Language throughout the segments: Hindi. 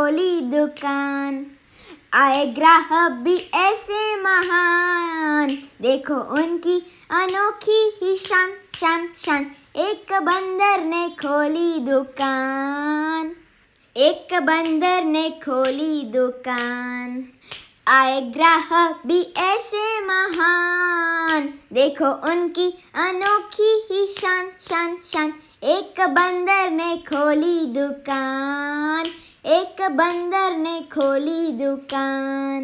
खोली दुकान। आए ग्राहक भी ऐसे महान, देखो उनकी अनोखी ही शान शान शान। एक बंदर ने खोली दुकान, एक बंदर ने खोली दुकान। आए ग्राहक भी ऐसे महान, देखो उनकी अनोखी ही शान शान शान। एक बंदर ने खोली दुकान, एक बंदर ने खोली दुकान।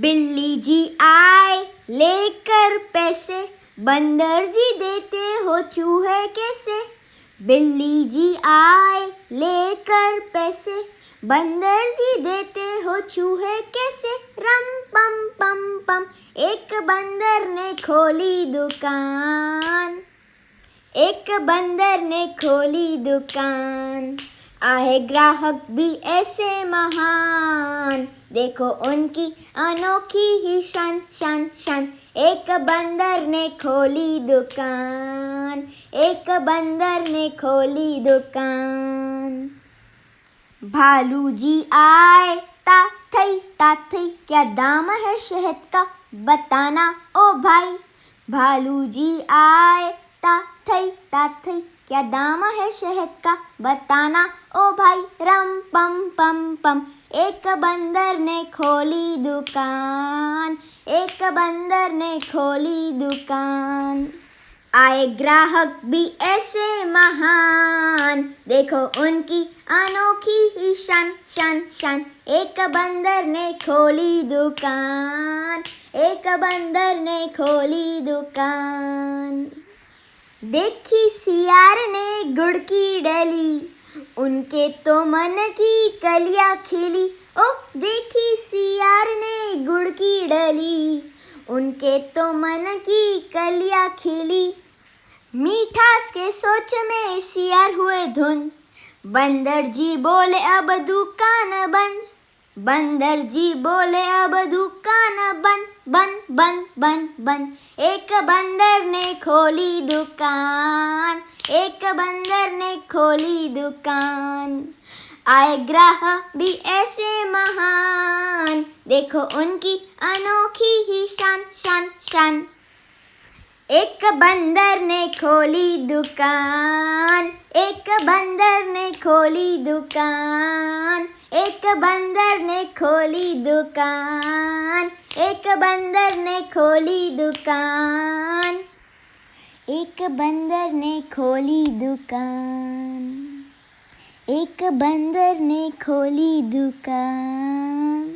बिल्ली जी आए लेकर पैसे, बंदर जी देते हो चूहे कैसे। बिल्ली जी आए लेकर पैसे, बंदर जी देते हो चूहे कैसे। रम पम पम पम, एक बंदर ने खोली दुकान, एक बंदर ने खोली दुकान। आए ग्राहक भी ऐसे महान, देखो उनकी अनोखी ही शान शान शान। एक बंदर ने खोली दुकान, एक बंदर ने खोली दुकान। भालू जी आए ता थई, क्या दाम है शहद का बताना ओ भाई। भालू जी आए ता थई, क्या दाम है शहद का बताना ओ भाई। रम पम पम पम, एक बंदर ने खोली दुकान, एक बंदर ने खोली दुकान। आए ग्राहक भी ऐसे महान, देखो उनकी अनोखी ही शान शान शान। एक बंदर ने खोली दुकान, एक बंदर ने खोली दुकान। देखी सियार ने गुड़ की डली, उनके तो मन की कलियां खिली। ओ देखी सियार ने गुड़ की डली, उनके तो मन की कलियां खिली। मीठास के सोच में सियार हुए धुंध, बंदर जी बोले अब दुकान बंद। बंदर जी बोले अब दुकान बंद बंद बंद बंद बंद। एक बंदर ने खोली दुकान, एक बंदर ने खोली दुकान। आए ग्राहक भी ऐसे महान, देखो उनकी अनोखी ही शान शान शान। एक बंदर ने खोली दुकान, एक बंदर ने खोली दुकान। एक बंदर ने खोली दुकान, एक बंदर ने खोली दुकान। एक बंदर ने खोली दुकान, एक बंदर ने खोली दुकान।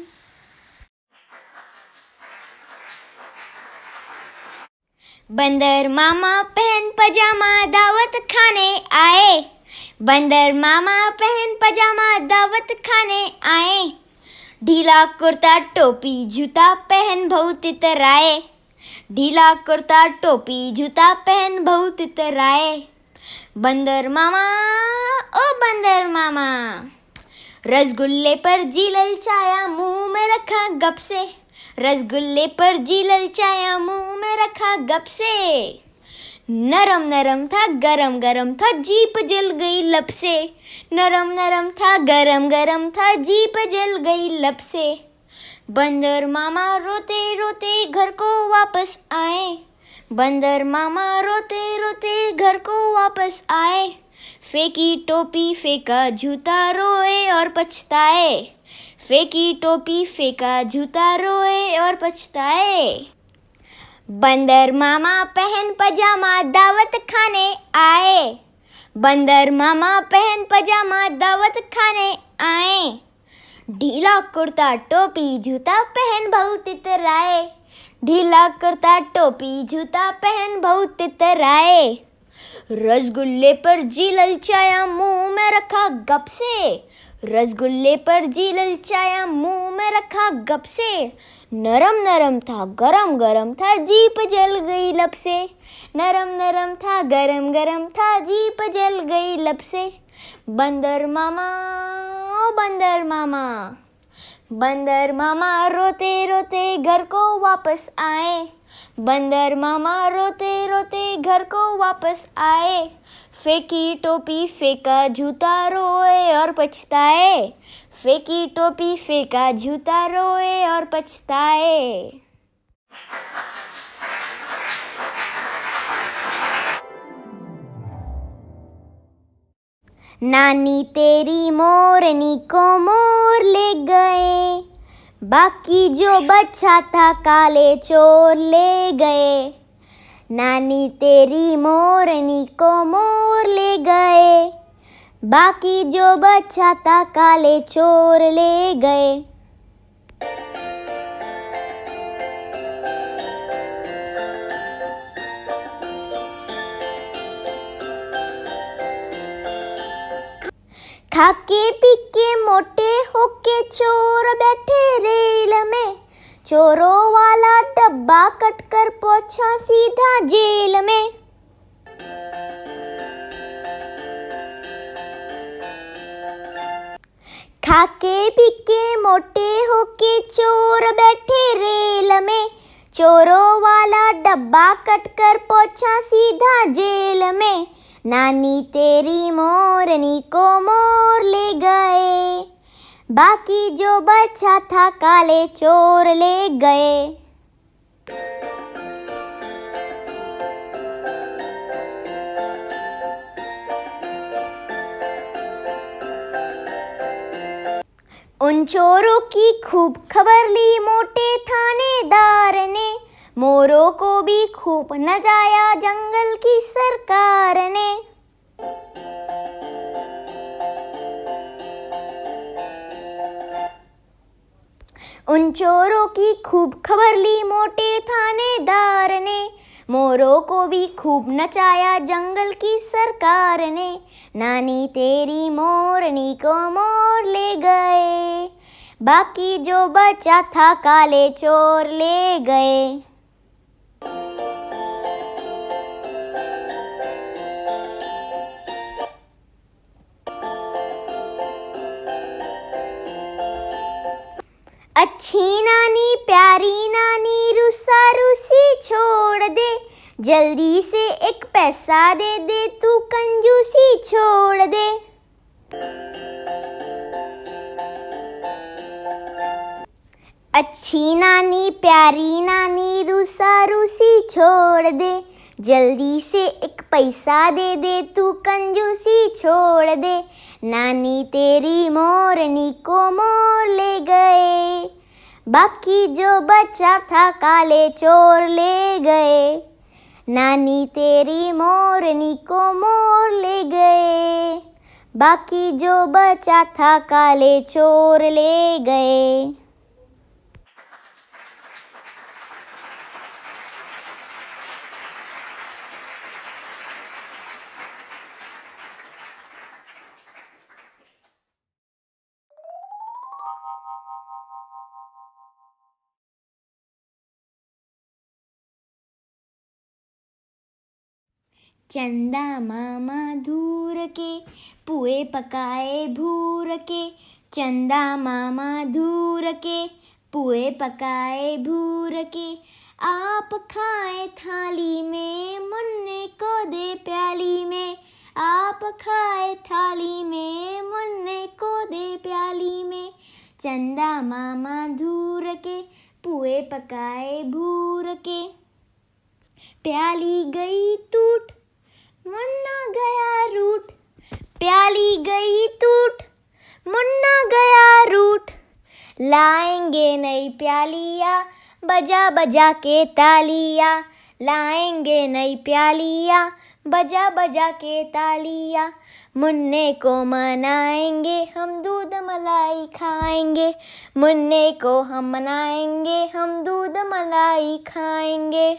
बंदर मामा पहन पजामा दावत खाने आए। बंदर मामा पहन पजामा दावत खाने आए। ढीला कुर्ता टोपी जूता पहन बहुत इतराए। ढीला कुर्ता टोपी जूता पहन बहुत इतराए। बंदर मामा ओ बंदर मामा, रसगुल्ले पर जी ललचाया मुंह में रखा गप से। रसगुल्ले पर जी ललचाया मुंह में रखा गप से। नरम नरम था गरम गरम था जीप जल गई लब से। नरम नरम था गरम गरम था जीप जल गई लब से। बंदर मामा रोते रोते घर को वापस आए। बंदर मामा रोते रोते घर को वापस आए। फेंकी टोपी फेंका जूता रोए और पछताए। फेंकी टोपी फेंका जूता रोए और पछताए। बंदर मामा पहन पजामा दावत खाने आए। बंदर मामा पहन पजामा दावत खाने आए। ढीला कुर्ता टोपी जूता पहन बहुत इतराए। ढीला कुर्ता टोपी जूता पहन बहुत इतराए। रसगुल्ले पर जी ललचाया मुंह में रखा गप से। रसगुल्ले पर जी ललचाया मुंह में रखा गप से। नरम नरम था गरम गरम था जीप जल गई लब से। नरम नरम था गरम गरम था जीप जल गई लब से। बंदर मामा ओ बंदर मामा, बंदर मामा रोते रोते घर को वापस आए। बंदर मामा रोते रोते घर को वापस आए। फेंकी टोपी फेंका जूता रोए और पछताए। फेंकी टोपी फेंका जूता रोए और पछताए। नानी तेरी मोरनी को मोर ले गए। बाकी जो बचा था काले चोर ले गए। नानी तेरी मोरनी को मोर ले गए। बाकी जो बचा था काले चोर ले गए। खाके पीके मोटे होके चोर बैठे रेल में। चोरों वाला डब्बा कटकर पहुंचा सीधा जेल में। खाके पीके मोटे होके चोर बैठे रेल में। चोरों वाला डब्बा कटकर पहुंचा सीधा जेल में। नानी तेरी मोरनी को मोर ले गए। बाकी जो बचा था काले चोर ले गए। उन चोरों की खूब खबर ली मोटे थानेदार ने। मोरों को भी खूब नचाया जंगल की सरकार ने। उन चोरों की खूब खबर ली मोटे थानेदार ने। मोरों को भी खूब नचाया जंगल की सरकार ने। नानी तेरी मोरनी को मोर ले गए। बाकी जो बचा था काले चोर ले गए। अच्छी नानी प्यारी नानी रुस्सा रुसी छोड़ दे। जल्दी से एक पैसा दे दे तू कंजूसी छोड़ दे। अच्छी नानी प्यारी नानी रुस्सा रुसी छोड़ दे। जल्दी से एक पैसा दे दे तू कंजूसी छोड़ दे। नानी तेरी मोरनी को मोर ले गए। बाकी जो बचा था काले चोर ले गए। नानी तेरी मोरनी को मोर ले गए। बाकी जो बचा था काले चोर ले गए। चंदा मामा धूर के पुए पकाए भूर के। चंदा मामा धूर के पुए पकाए भूर के। आप खाए थाली में मुन्ने को दे प्याली में। आप खाए थाली में मुन्ने को दे प्याली में। चंदा मामा धूर के पुए पकाए भूर के। प्याली गई टूट मुन्ना गया रूठ। प्याली गई टूट मुन्ना गया रूठ। लाएंगे नई प्यालियाँ बजा बजा के तालियाँ। लाएंगे नई प्यालियाँ बजा बजा के तालियाँ। मुन्ने को मनाएंगे हम दूध मलाई खाएंगे। मुन्ने को हम मनाएंगे हम दूध मलाई खाएंगे।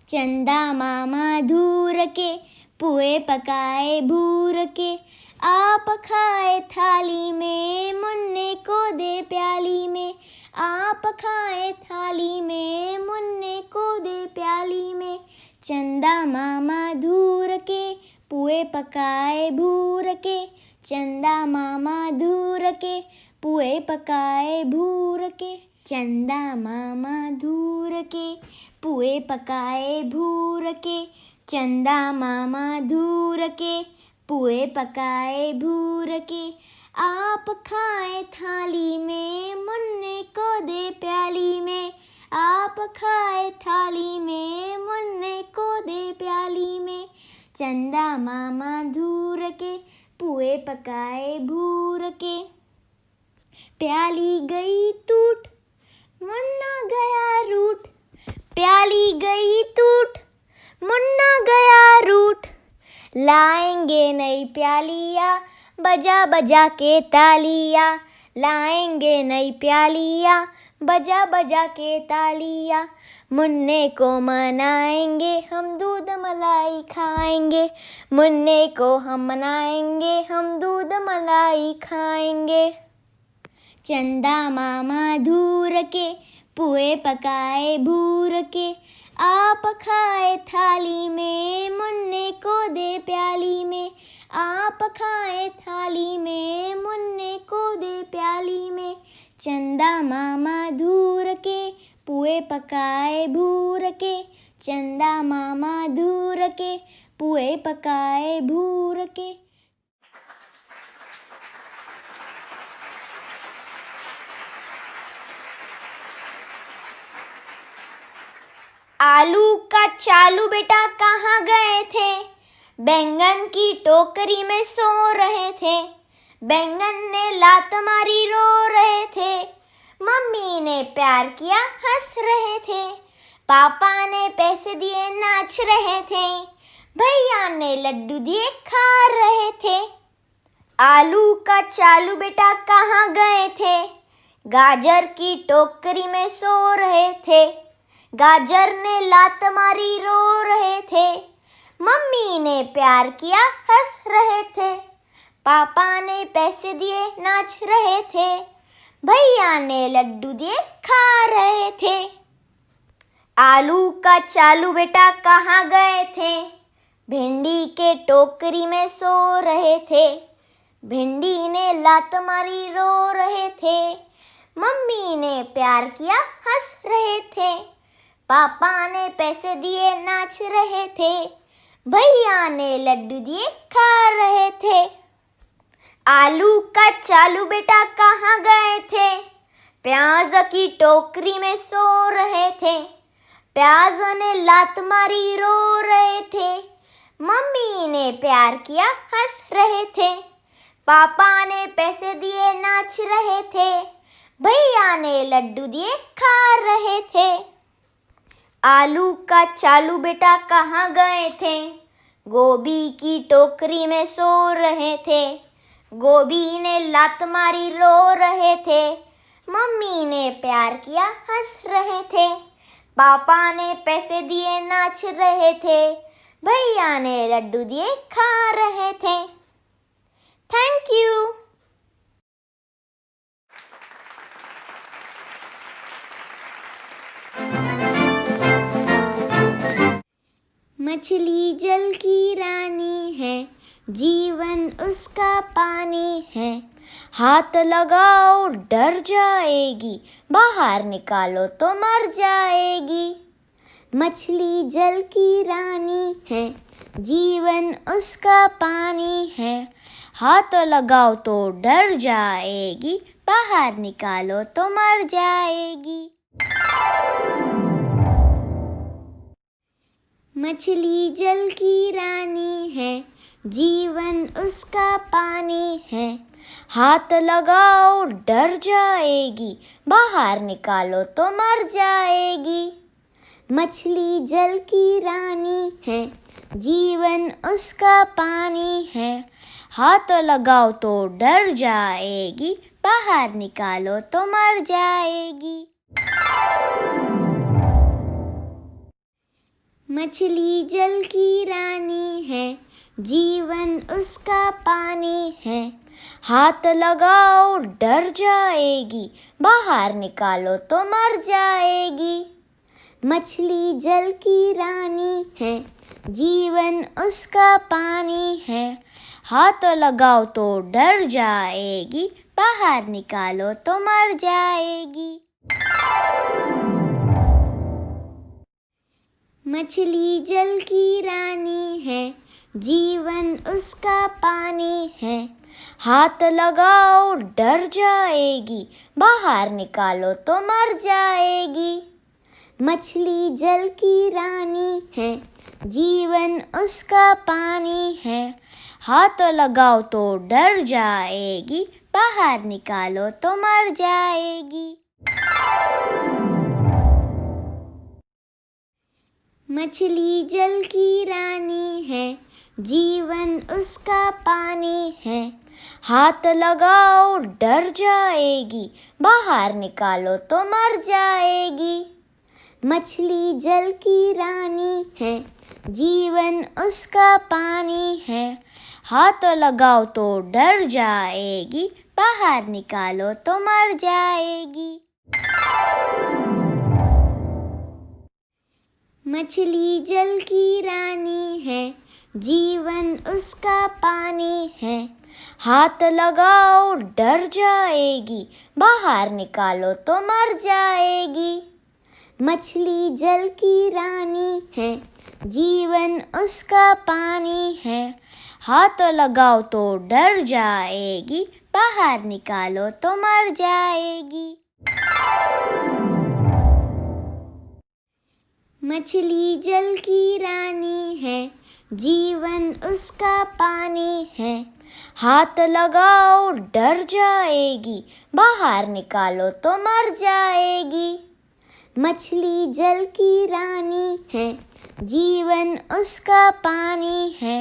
चंदा मामा धूर के पुए पकाए भूर के। आप खाए थाली में मुन्ने को दे प्याली में। आप खाए थाली में मुन्ने को दे प्याली में। चंदा मामा धूर के पुए पकाए भूर के। चंदा मामा धूर के पुए पकाए भूर के। चंदा मामा धूर के पुए पकाए भूर के। चंदा मामा धूर के पुए पकाए भूर के। आप खाए थाली में मुन्ने को दे प्याली में। आप खाए थाली में मुन्ने को दे प्याली में। चंदा मामा धूर के पुए पकाए भूर के। प्याली गई टूट मुन्ना गया रूठ। प्याली गई टूट मुन्ना गया रूठ। लाएंगे नई प्यालियाँ बजा बजा के तालियाँ। लाएंगे नई प्यालियाँ बजा बजा के तालियाँ। मुन्ने को मनाएंगे हम दूध मलाई खाएंगे। मुन्ने को हम मनाएंगे हम दूध मलाई खाएंगे। चंदा मामा धूर के पुए पकाए भूर के। आप खाए थाली में मुन्ने को दे प्याली में। आप खाए थाली में मुन्ने को दे प्याली में। चंदा मामा धूर के पुए पकाए भूर के। चंदा मामा धूर के पुए पकाए भूर के। आलू का चालू बेटा कहाँ गए थे? बैंगन की टोकरी में सो रहे थे। बैंगन ने लात मारी रो रहे थे। मम्मी ने प्यार किया हंस रहे थे। पापा ने पैसे दिए नाच रहे थे। भैया ने लड्डू दिए खा रहे थे। आलू का चालू बेटा कहाँ गए थे? गाजर की टोकरी में सो रहे थे। गाजर ने लात मारी रो रहे थे। मम्मी ने प्यार किया हंस रहे थे। पापा ने पैसे दिए नाच रहे थे। भैया ने लड्डू दिए खा रहे थे। आलू का चालू बेटा कहाँ गए थे? भिंडी के टोकरी में सो रहे थे। भिंडी ने लात मारी रो रहे थे। मम्मी ने प्यार किया हंस रहे थे। पापा ने पैसे दिए नाच रहे थे। भैया ने लड्डू दिए खा रहे थे। आलू का चालू बेटा कहाँ गए थे? प्याज की टोकरी में सो रहे थे। प्याज ने लात मारी रो रहे थे। मम्मी ने प्यार किया हंस रहे थे। पापा ने पैसे दिए नाच रहे थे। भैया ने लड्डू दिए खा रहे थे। आलू का चालू बेटा कहाँ गए थे? गोभी की टोकरी में सो रहे थे। गोभी ने लात मारी रो रहे थे। मम्मी ने प्यार किया हंस रहे थे। पापा ने पैसे दिए नाच रहे थे। भैया ने लड्डू दिए खा रहे थे। Thank you. मछली जल की रानी है, जीवन उसका पानी है। हाथ लगाओ डर जाएगी, बाहर निकालो तो मर जाएगी। मछली जल की रानी है, जीवन उसका पानी है। हाथ लगाओ तो डर जाएगी, बाहर निकालो तो मर जाएगी। मछली जल की रानी है, जीवन उसका पानी है। हाथ लगाओ डर जाएगी, बाहर निकालो तो मर जाएगी। मछली जल की रानी है, जीवन उसका पानी है। हाथ लगाओ तो डर जाएगी, बाहर निकालो तो मर जाएगी। मछली जल की रानी है, जीवन उसका पानी है। हाथ लगाओ डर जाएगी, बाहर निकालो तो मर जाएगी। मछली जल की रानी है, जीवन उसका पानी है। हाथ लगाओ तो डर जाएगी, बाहर निकालो तो मर जाएगी। मछली जल की रानी है, जीवन उसका पानी है। हाथ लगाओ डर जाएगी, बाहर निकालो तो मर जाएगी। मछली जल की रानी है, जीवन उसका पानी है। हाथ लगाओ तो डर जाएगी, बाहर निकालो तो मर जाएगी। मछली जल की रानी है, जीवन उसका पानी है। हाथ लगाओ डर जाएगी, बाहर निकालो तो मर जाएगी। मछली जल की रानी है, जीवन उसका पानी है। हाथ लगाओ तो डर जाएगी, बाहर निकालो तो मर जाएगी। मछली जल की रानी है, जीवन उसका पानी है। हाथ लगाओ डर जाएगी, बाहर निकालो तो मर जाएगी। मछली जल की रानी है, जीवन उसका पानी है। हाथ लगाओ तो डर जाएगी, बाहर निकालो तो मर जाएगी। मछली जल की रानी है, जीवन उसका पानी है। हाथ लगाओ डर जाएगी, बाहर निकालो तो मर जाएगी। मछली जल की रानी है, जीवन उसका पानी है।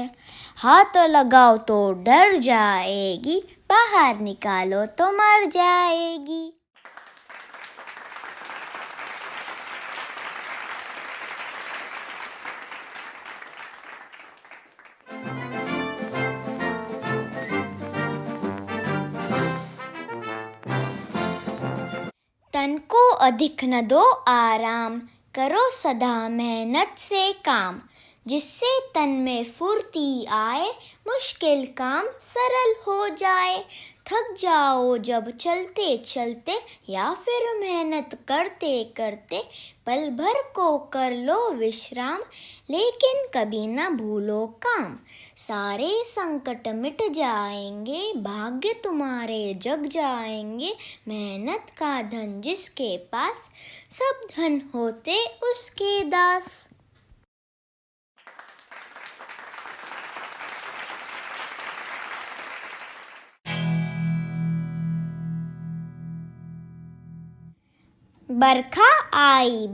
हाथ लगाओ तो डर जाएगी, बाहर निकालो तो मर जाएगी। तन को अधिक न दो आराम, करो सदा मेहनत से काम। जिससे तन में फुर्ती आए, मुश्किल काम सरल हो जाए। थक जाओ जब चलते चलते, या फिर मेहनत करते करते, पल भर को कर लो विश्राम, लेकिन कभी न भूलो काम। सारे संकट मिट जाएंगे, भाग्य तुम्हारे जग जाएंगे। मेहनत का धन जिसके पास, सब धन होते उसके दास। बरखा आई,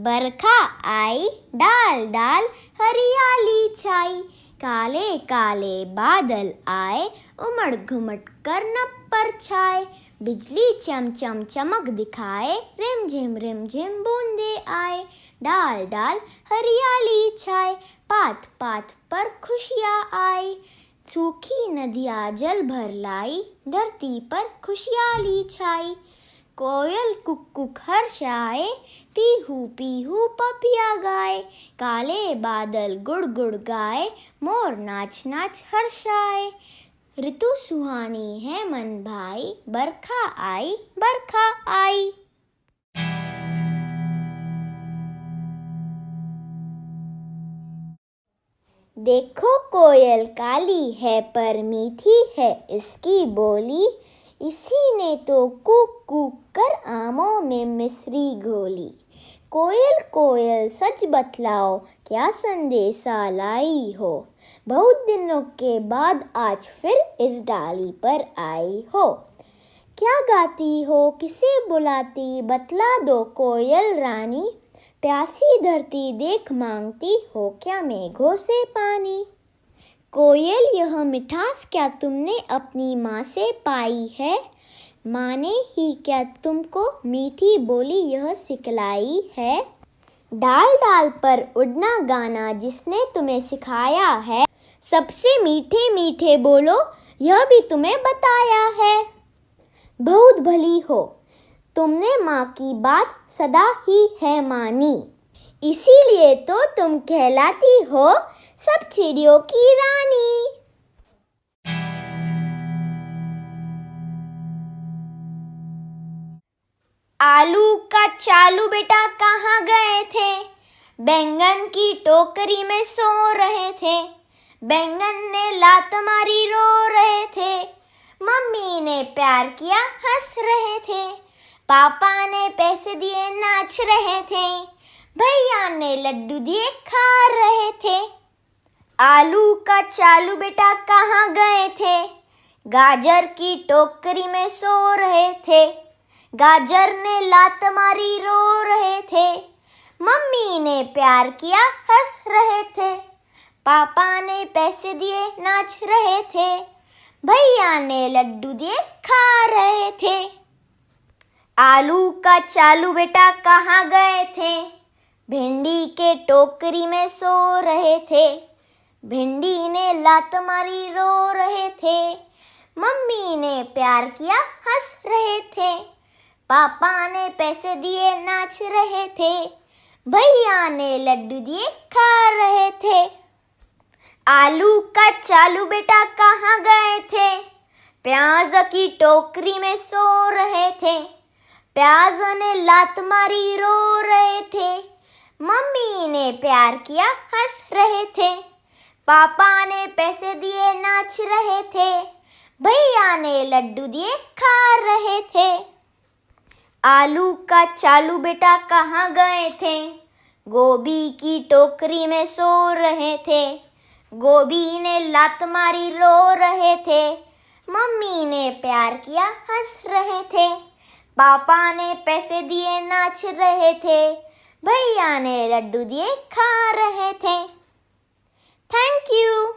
डाल डाल हरियाली छाई। काले काले बादल आए, उमड़ घुमड़ कर न पर छाए। बिजली चम चम चमक दिखाए, रिम झिम बूंदे आए। डाल डाल हरियाली छाए, पात पात पर खुशियाँ आई। सूखी नदियाँ जल भर लाई, धरती पर खुशहाली छाई। कोयल कुक कुक हर्षाए, पीहू पीहू पपिया गाए। काले बादल गुड़ गुड़ गाए, मोर नाच नाच हर्षाए। ऋतु सुहानी है मन भाई, बरखा आई बरखा आई। देखो कोयल काली है पर मीठी है इसकी बोली। इसी ने तो कूक कूक कर आमों में मिश्री घोली। कोयल कोयल सच बतलाओ, क्या संदेशा लाई हो। बहुत दिनों के बाद आज फिर इस डाली पर आई हो। क्या गाती हो किसे बुलाती, बतला दो कोयल रानी। प्यासी धरती देख मांगती हो, क्या मेघों से पानी। कोयल यह मिठास क्या तुमने अपनी माँ से पाई है। माँ ने ही क्या तुमको मीठी बोली यह सिखलाई है। डाल डाल पर उड़ना गाना जिसने तुम्हें सिखाया है। सबसे मीठे मीठे बोलो यह भी तुम्हें बताया है। बहुत भली हो तुमने माँ की बात सदा ही है मानी। इसीलिए तो तुम कहलाती हो सब चिड़ियों की रानी। आलू का चालू बेटा कहाँ गए थे? बैंगन की टोकरी में सो रहे थे। बैंगन ने लात मारी रो रहे थे। मम्मी ने प्यार किया हंस रहे थे। पापा ने पैसे दिए नाच रहे थे। भैया ने लड्डू दिए खा रहे थे। आलू का चालू बेटा कहाँ गए थे? गाजर की टोकरी में सो रहे थे। गाजर ने लात मारी रो रहे थे। मम्मी ने प्यार किया हंस रहे थे। पापा ने पैसे दिए नाच रहे थे। भैया ने लड्डू दिए खा रहे थे। आलू का चालू बेटा कहाँ गए थे? भिंडी के टोकरी में सो रहे थे। भिंडी ने लात मारी रो रहे थे। मम्मी ने प्यार किया हंस रहे थे। पापा ने पैसे दिए नाच रहे थे। भैया ने लड्डू दिए खा रहे थे। आलू का चालू बेटा कहाँ गए थे? प्याज की टोकरी में सो रहे थे। प्याज ने लात मारी रो रहे थे। मम्मी ने प्यार किया हंस रहे थे। पापा ने पैसे दिए नाच रहे थे। भैया ने लड्डू दिए खा रहे थे। आलू का चालू बेटा कहाँ गए थे? गोभी की टोकरी में सो रहे थे। गोभी ने लात मारी रो रहे थे। मम्मी ने प्यार किया हंस रहे थे। पापा ने पैसे दिए नाच रहे थे। भैया ने लड्डू दिए खा रहे थे। Thank you.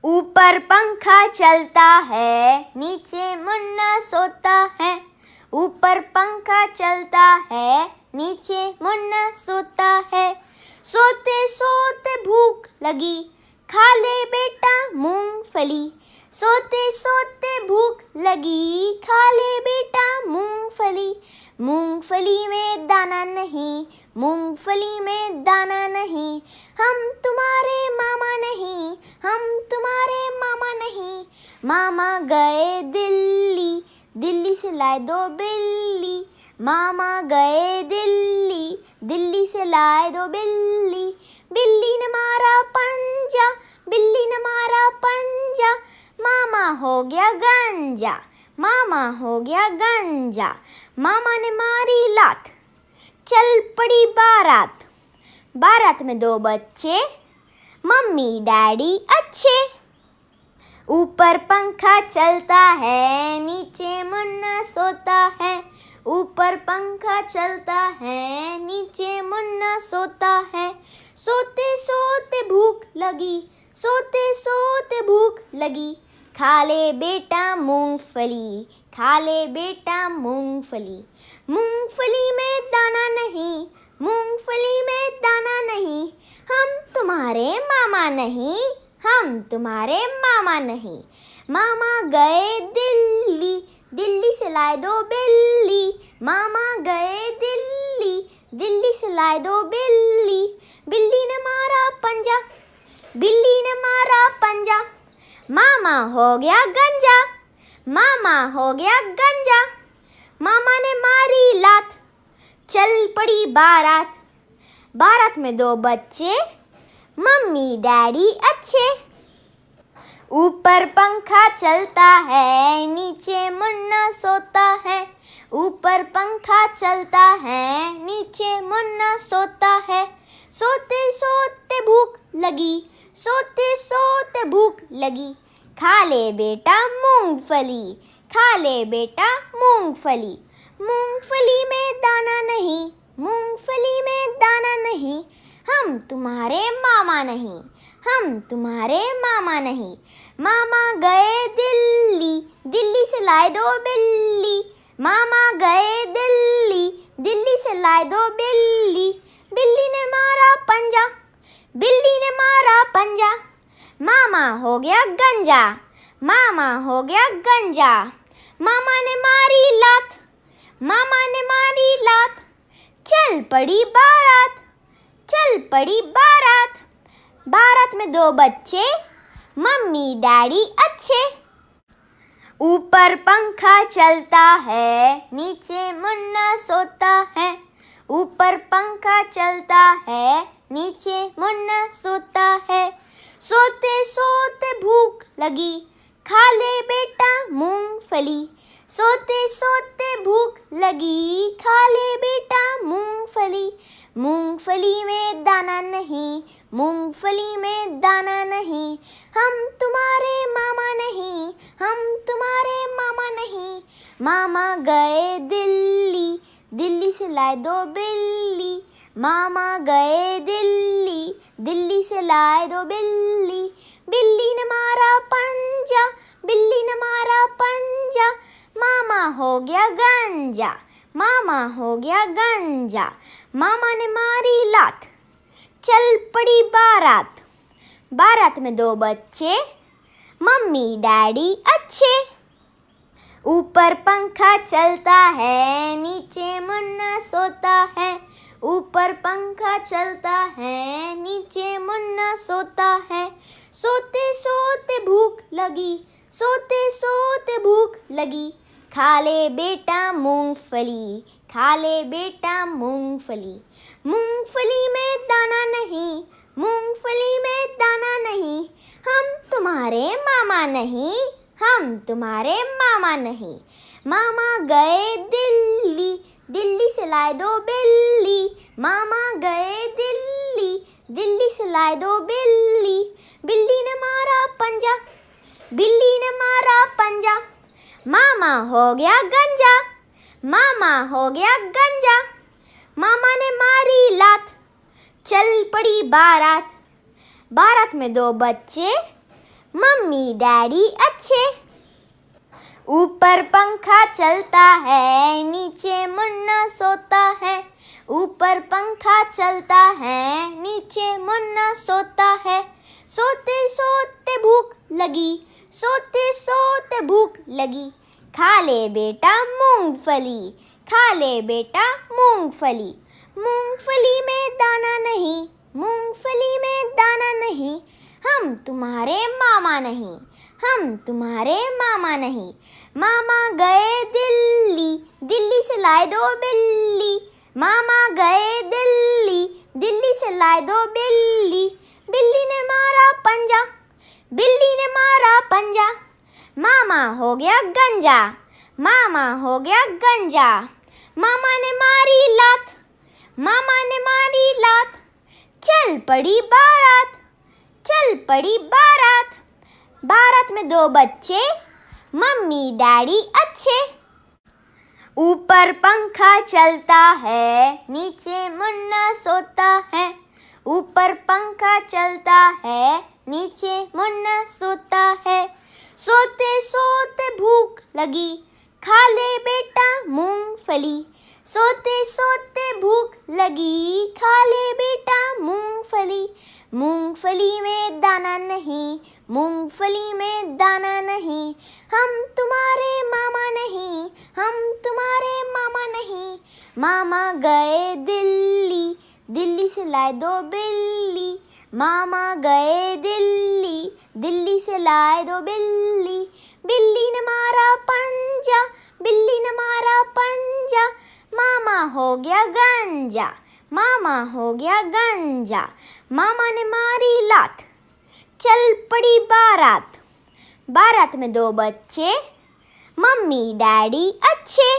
ऊपर पंखा चलता है, नीचे मुन्ना सोता है। ऊपर पंखा चलता है, नीचे मुन्ना सोता है। सोते सोते भूख लगी, खा ले बेटा मूंगफली। सोते सोते भूख लगी, खा ले बेटा मूंगफली। मूंगफली में दाना नहीं, मूंगफली में दाना नहीं। हम तुम्हारे मामा नहीं, हम तुम्हारे मामा नहीं। मामा गए दिल्ली, दिल्ली से लाए 2 बिल्ली। मामा गए दिल्ली, दिल्ली से लाए 2 बिल्ली। बिल्ली ने मारा पंजा, बिल्ली ने मारा पंजा। मामा हो गया गंजा, मामा हो गया गंजा। मामा ने मारी लात, चल पड़ी बारात। बारात में 2 बच्चे, मम्मी डैडी अच्छे। ऊपर पंखा चलता है, नीचे मुन्ना सोता है। ऊपर पंखा चलता है, नीचे मुन्ना सोता है। सोते सोते भूख लगी, सोते सोते भूख लगी। खा ले बेटा मूंगफली, खा ले बेटा मूंगफली। मूंगफली में दाना नहीं, मूंगफली में दाना नहीं। हम तुम्हारे मामा नहीं, हम तुम्हारे मामा नहीं। मामा गए दिल्ली, दिल्ली से लाए 2 बिल्ली। मामा गए दिल्ली, दिल्ली से लाए 2 बिल्ली। बिल्ली ने मारा पंजा, बिल्ली ने मारा पंजा। मामा हो गया गंजा, मामा हो गया गंजा। मामा ने मारी लात, चल पड़ी बारात। बारात में 2 बच्चे, मम्मी डैडी अच्छे। ऊपर पंखा चलता है, नीचे मुन्ना सोता है। ऊपर पंखा चलता है, नीचे मुन्ना सोता है। सोते सोते भूख लगी, सोते सोते भूख लगी। खा ले बेटा मूंगफली, खा ले बेटा मूंगफली। मूंगफली में दाना नहीं, मूंगफली में दाना नहीं। हम तुम्हारे मामा नहीं, हम तुम्हारे मामा नहीं। मामा गए दिल्ली, दिल्ली से लाए 2 बिल्ली। मामा गए दिल्ली, दिल्ली से लाए 2 बिल्ली। बिल्ली ने मारा पंजा, बिल्ली ने मारा पंजा। मामा हो गया गंजा, मामा हो गया गंजा। मामा ने मारी लात, मामा ने मारी लात। चल चल पड़ी बारात, चल पड़ी बारात। बारात में 2 बच्चे, मम्मी डैडी अच्छे। ऊपर पंखा चलता है, नीचे मुन्ना सोता है। ऊपर पंखा चलता है, नीचे मुन्ना सोता है। सोते सोते भूख लगी, खा ले बेटा मूंगफली। सोते सोते भूख लगी, खा ले बेटा मूंगफली। मूंगफली में दाना नहीं, मूंगफली में दाना नहीं। हम तुम्हारे मामा नहीं, हम तुम्हारे मामा नहीं। मामा गए दिल्ली, दिल्ली से लाए 2 बिल्ली। मामा गए दिल्ली, दिल्ली से लाए 2 बिल्ली। बिल्ली ने मारा पंजा, बिल्ली ने मारा पंजा। मामा हो गया गंजा, मामा हो गया गंजा। मामा ने मारी लात, चल पड़ी बारात। बारात में 2 बच्चे, मम्मी डैडी अच्छे। ऊपर पंखा चलता है, नीचे मुन्ना सोता है। ऊपर पंखा चलता है, नीचे मुन्ना सोता है। सोते सोते भूख लगी, सोते सोते भूख लगी। खा ले बेटा मूंगफली, खा ले बेटा मूंगफली। मूंगफली में दाना नहीं, मूंगफली में दाना नहीं। हम तुम्हारे मामा नहीं, हम तुम्हारे मामा नहीं। मामा गए दिल्ली, दिल्ली से लाए 2 बिल्ली। मामा गए दिल्ली, दिल्ली से लाए 2 बिल्ली। बिल्ली ने मारा पंजा, बिल्ली ने मारा पंजा। मामा हो गया गंजा, मामा हो गया गंजा। मामा ने मारी लात, चल पड़ी बारात। बारात में 2 बच्चे, मम्मी डैडी अच्छे। ऊपर पंखा चलता है, नीचे मुन्ना सोता है। ऊपर पंखा चलता है, नीचे मुन्ना सोता है। सोते सोते भूख लगी, सोते सोते भूख लगी। खा ले बेटा मूंगफली, खा ले बेटा मूंगफली। मूंगफली में दाना नहीं, मूंगफली में दाना नहीं। हम तुम्हारे मामा नहीं, हम तुम्हारे मामा नहीं। मामा गए दिल्ली, दिल्ली से लाए 2 बिल्ली। मामा गए दिल्ली, दिल्ली से लाए 2 बिल्ली। बिल्ली ने मारा पंजा, बिल्ली ने मारा पंजा। मामा हो गया गंजा, मामा हो गया गंजा। मामा ने मारी लात, मामा ने मारी लात। चल पड़ी बारात, चल पड़ी बारात। बारात में 2 बच्चे, मम्मी डैडी अच्छे। ऊपर पंखा चलता है, नीचे मुन्ना सोता है। ऊपर पंखा चलता है, नीचे मुन्ना सोता है। सोते सोते भूख लगी, खा ले बेटा मूंगफली। सोते सोते भूख लगी, खा ले बेटा मूंगफली। मूंगफली में दाना नहीं, मूंगफली में दाना नहीं। हम तुम्हारे मामा नहीं, हम तुम्हारे मामा नहीं। मामा गए दिल्ली, दिल्ली से लाए 2 बिल्ली। मामा गए दिल्ली, दिल्ली से लाए 2 बिल्ली। बिल्ली ने मारा पंजा, बिल्ली ने मारा पंजा। मामा हो गया गंजा, मामा हो गया गंजा। मामा ने मारी लात, चल पड़ी बारात। बारात में 2 बच्चे, मम्मी डैडी अच्छे।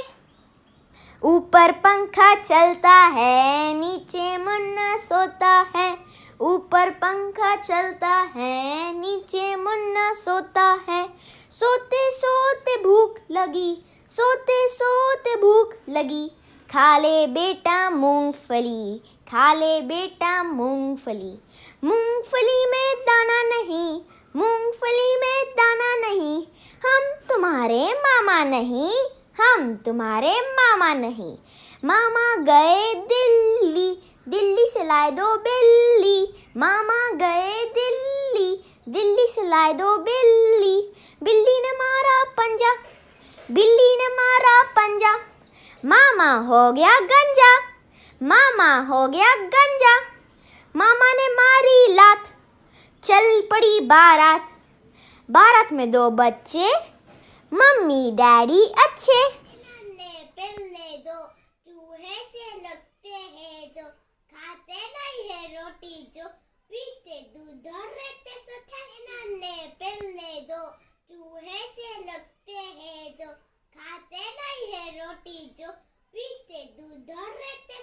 ऊपर पंखा चलता है, नीचे मुन्ना सोता है। ऊपर पंखा चलता है, नीचे मुन्ना सोता है। सोते सोते भूख लगी, सोते सोते भूख लगी। खा ले बेटा मूंगफली, खा ले बेटा मूंगफली। मूंगफली में दाना नहीं, मूंगफली में दाना नहीं। हम तुम्हारे मामा नहीं, हम तुम्हारे मामा नहीं। मामा गए दिल्ली, दिल्ली से लाए 2 बिल्ली। मामा गए दिल्ली, दिल्ली से लाए 2 बिल्ली। बिल्ली ने मारा पंजा, बिल्ली ने मारा पंजा। मामा हो गया गंजा, मामा हो गया गंजा, मामा ने मारी लात, चल पड़ी बारात, बारात में 2 बच्चे, मम्मी डैडी अच्छे। नन्हे पिल्ले 2 चूहे से लगते हैं जो, खाते नहीं है रोटी जो, पीते दूध और रहते सो ठाके। नन्हे पिल्ले 2 चूहे से लगते हैं जो, खाते नहीं है रोटी जो, पीते दूध और रहते